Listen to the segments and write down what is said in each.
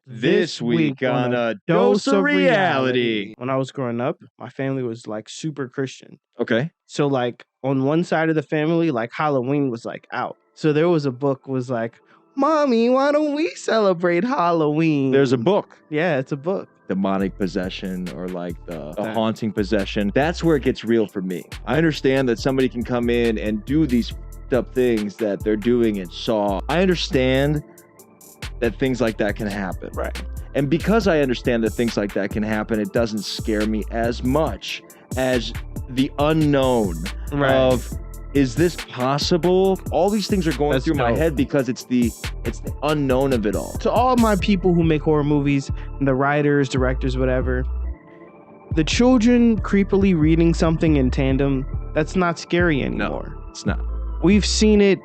This week on a dose of reality. When I was growing up, my family was like super Christian. Okay. So like on one side of the family, like Halloween was like out. So there was a book was like, Mommy, why don't we celebrate Halloween? There's a book. Yeah, it's a book. Demonic possession or like the haunting possession. That's where it gets real for me. I understand that somebody can come in and do these up things that they're doing in Saw. I understand that things like that can happen. Right. And because I understand that things like that can happen, it doesn't scare me as much as the unknown of, is this possible? All these things are going through my head because it's the unknown of it all. To all my people who make horror movies, the writers, directors, whatever, the children creepily reading something in tandem, that's not scary anymore. No, it's not. We've seen it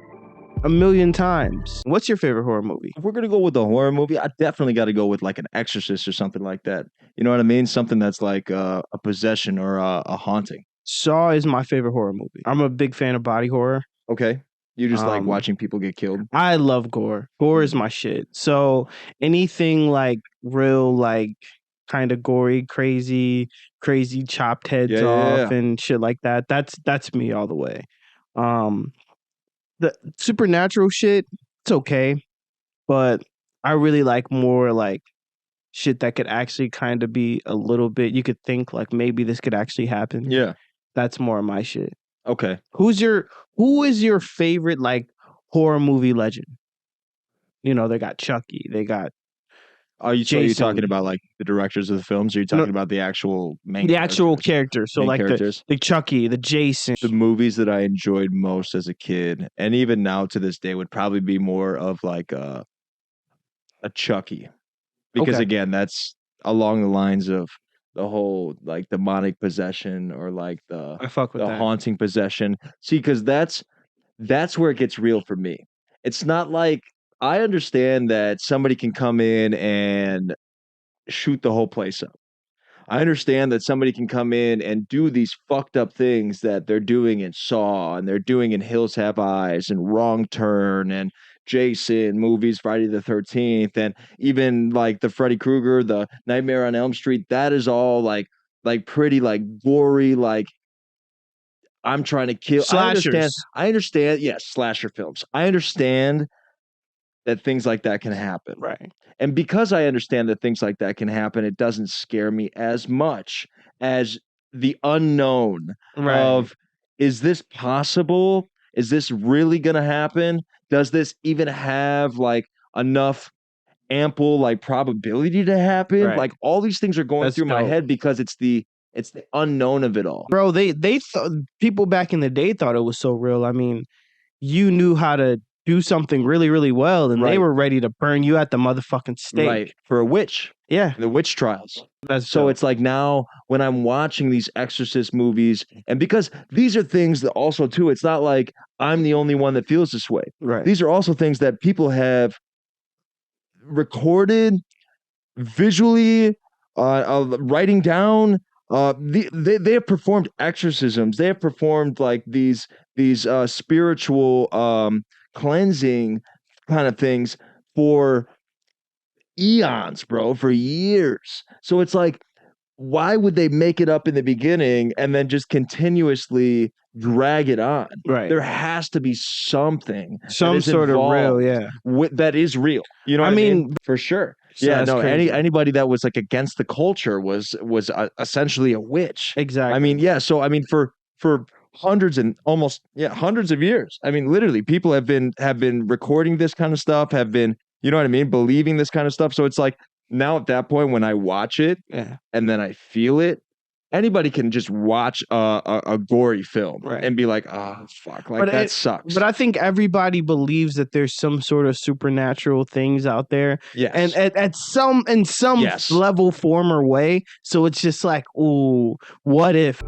a million times. What's your favorite horror movie? If we're going to go with a horror movie, I definitely got to go with like an Exorcist or something like that. You know what I mean? Something that's like a possession or a haunting. Saw is my favorite horror movie. I'm a big fan of body horror. Okay. You just like watching people get killed? I love gore. Gore is my shit. So anything like real, like kind of gory, crazy chopped heads off and shit like that. That's me all the way. The supernatural shit, it's okay, but I really like more like shit that could actually kind of be a little bit, you could think like maybe this could actually happen. Yeah. That's more of my shit. Okay. Who is your favorite like horror movie legend? You know, they got Chucky, they got Are you talking about like the directors of the films? Or are you talking about the actual actual characters? So like the Chucky, the Jason. The movies that I enjoyed most as a kid, and even now to this day, would probably be more of like a Chucky, because again, that's along the lines of the whole like demonic possession or like the haunting possession. See, because that's where it gets real for me. It's not like, I understand that somebody can come in and shoot the whole place up. I understand that somebody can come in and do these fucked up things that they're doing in Saw and they're doing in Hills Have Eyes and Wrong Turn and Jason movies, Friday the 13th, and even like the Freddy Krueger, the Nightmare on Elm Street. That is all like pretty like gory, like I'm trying to kill. Slashers. I understand. Yes, slasher films. I understand that things like that can happen. Right. And because I understand that things like that can happen, it doesn't scare me as much as the unknown of, is this possible? Is this really going to happen? Does this even have like enough ample like probability to happen? Right. Like all these things are going through my head because it's the unknown of it all. Bro, they thought, people back in the day thought it was so real. I mean, you knew how to do something really, really well, and they were ready to burn you at the motherfucking stake. Right. For a witch. Yeah. The witch trials. So it's like now when I'm watching these Exorcist movies, and because these are things that also too, it's not like I'm the only one that feels this way. Right. These are also things that people have recorded visually, writing down. They have performed exorcisms. They have performed like these spiritual cleansing kind of things for eons, bro, for years. So it's like, why would they make it up in the beginning and then just continuously drag it on? Right. There has to be something, some sort of real, that is real. You know what I mean? For sure. So yeah, no. crazy. Anybody that was like against the culture was essentially a witch. Exactly. I mean, yeah. So I mean, for hundreds of years. I mean, literally, people have been recording this kind of stuff. Have been, you know what I mean, believing this kind of stuff. So it's like now at that point when I watch it and then I feel it, anybody can just watch a gory film and be like, oh fuck, like that sucks. But I think everybody believes that there's some sort of supernatural things out there. Yes. And at some level, form, or way. So it's just like, ooh, what if?